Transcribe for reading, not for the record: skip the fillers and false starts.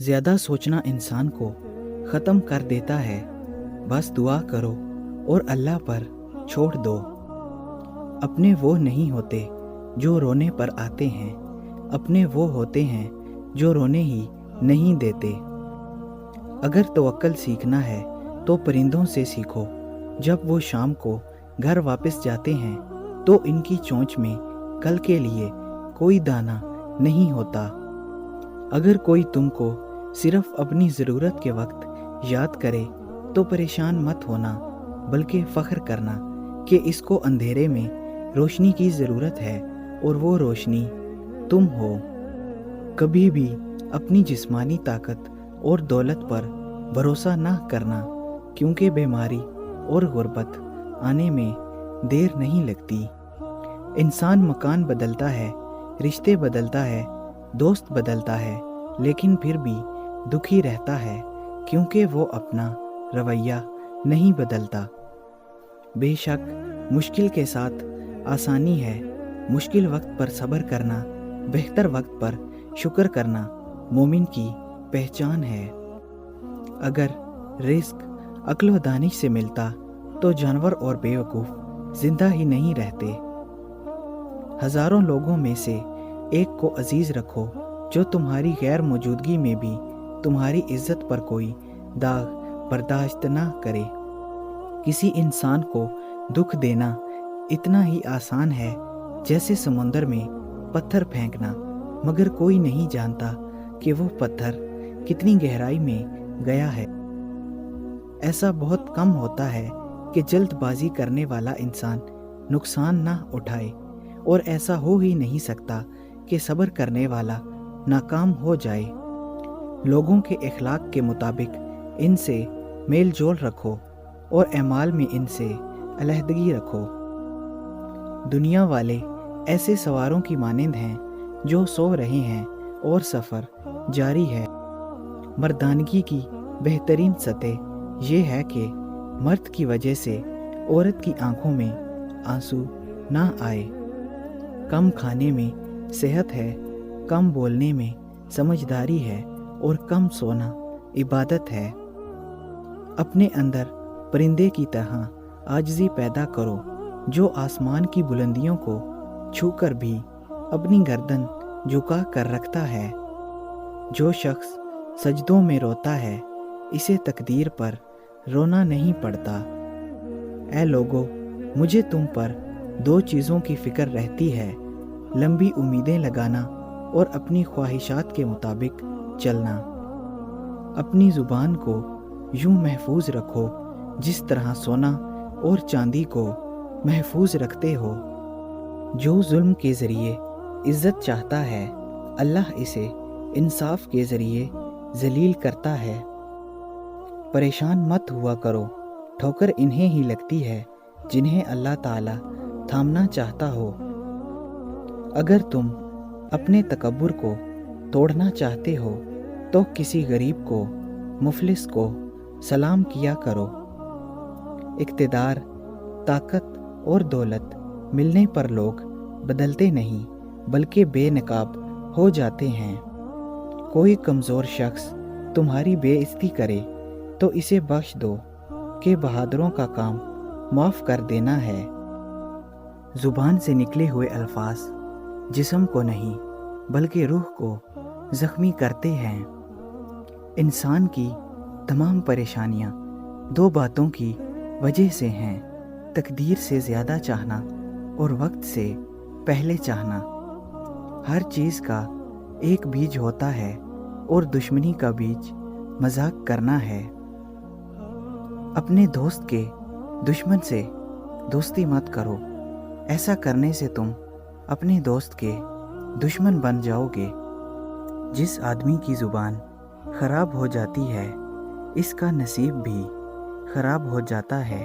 ज़्यादा सोचना इंसान को ख़त्म कर देता है। बस दुआ करो और अल्लाह पर छोड़ दो। अपने वो नहीं होते जो रोने पर आते हैं, अपने वो होते हैं जो रोने ही नहीं देते। अगर तवक्कल सीखना है तो परिंदों से सीखो। जब वो शाम को घर वापस जाते हैं तो इनकी चोंच में कल के लिए कोई दाना नहीं होता। अगर कोई तुमको सिर्फ अपनी ज़रूरत के वक्त याद करे तो परेशान मत होना, बल्कि फ़ख्र करना कि इसको अंधेरे में रोशनी की ज़रूरत है और वो रोशनी तुम हो। कभी भी अपनी जिस्मानी ताकत और दौलत पर भरोसा ना करना, क्योंकि बीमारी और गुर्बत आने में देर नहीं लगती। इंसान मकान बदलता है, रिश्ते बदलता है, दोस्त बदलता है, लेकिन फिर भी दुखी रहता है, क्योंकि वो अपना रवैया नहीं बदलता। बेशक मुश्किल के साथ आसानी है। मुश्किल वक्त पर सब्र करना, बेहतर वक्त पर शुक्र करना मोमिन की पहचान है। अगर रिस्क अक्ल व दानिश से मिलता तो जानवर और बेवकूफ़ जिंदा ही नहीं रहते। हज़ारों लोगों में से एक को अजीज़ रखो जो तुम्हारी गैर मौजूदगी में भी तुम्हारी इज्जत पर कोई दाग बर्दाश्त ना करे। किसी इंसान को दुख देना इतना ही आसान है जैसे समुंदर में पत्थर फेंकना, मगर कोई नहीं जानता कि वो पत्थर कितनी गहराई में गया है। ऐसा बहुत कम होता है कि जल्दबाजी करने वाला इंसान नुकसान ना उठाए, और ऐसा हो ही नहीं सकता कि सब्र करने वाला नाकाम हो जाए। लोगों के इखलाक के मुताबिक इनसे मेल जोल रखो और अमाल में इनसे अलहदगी रखो। दुनिया वाले ऐसे सवारों की मानिंद हैं जो सो रहे हैं और सफ़र जारी है। मर्दानगी की बेहतरीन सतह ये है कि मर्द की वजह से औरत की आंखों में आंसू ना आए। कम खाने में सेहत है, कम बोलने में समझदारी है, और कम सोना इबादत है। अपने अंदर परिंदे की तरह आजिज़ी पैदा करो जो आसमान की बुलंदियों को छूकर भी अपनी गर्दन झुका कर रखता है। जो शख्स सजदों में रोता है, इसे तकदीर पर रोना नहीं पड़ता। ऐ लोगो, मुझे तुम पर दो चीज़ों की फ़िक्र रहती है, लंबी उम्मीदें लगाना और अपनी ख्वाहिशात के मुताबिक चलना। अपनी ज़ुबान को यूं महफूज रखो जिस तरह सोना और चांदी को महफूज रखते हो। जो जुल्म के ज़रिए इज़्ज़त चाहता है, अल्लाह इसे इंसाफ के ज़रिए जलील करता है। परेशान मत हुआ करो, ठोकर इन्हें ही लगती है जिन्हें अल्लाह ताला थामना चाहता हो। अगर तुम अपने तकब्बुर को तोड़ना चाहते हो तो किसी गरीब को, मुफलिस को सलाम किया करो। इक़्तिदार, ताकत और दौलत मिलने पर लोग बदलते नहीं, बल्कि बेनकाब हो जाते हैं। कोई कमज़ोर शख्स तुम्हारी बेइज्जती करे तो इसे बख्श दो कि बहादुरों का काम माफ़ कर देना है। ज़ुबान से निकले हुए अल्फाज जिस्म को नहीं बल्कि रूह को ज़ख्मी करते हैं। इंसान की तमाम परेशानियां दो बातों की वजह से हैं: तकदीर से ज़्यादा चाहना और वक्त से पहले चाहना। हर चीज़ का एक बीज होता है और दुश्मनी का बीज मजाक करना है। अपने दोस्त के दुश्मन से दोस्ती मत करो, ऐसा करने से तुम अपने दोस्त के दुश्मन बन जाओगे। जिस आदमी की ज़ुबान ख़राब हो जाती है, इसका नसीब भी ख़राब हो जाता है।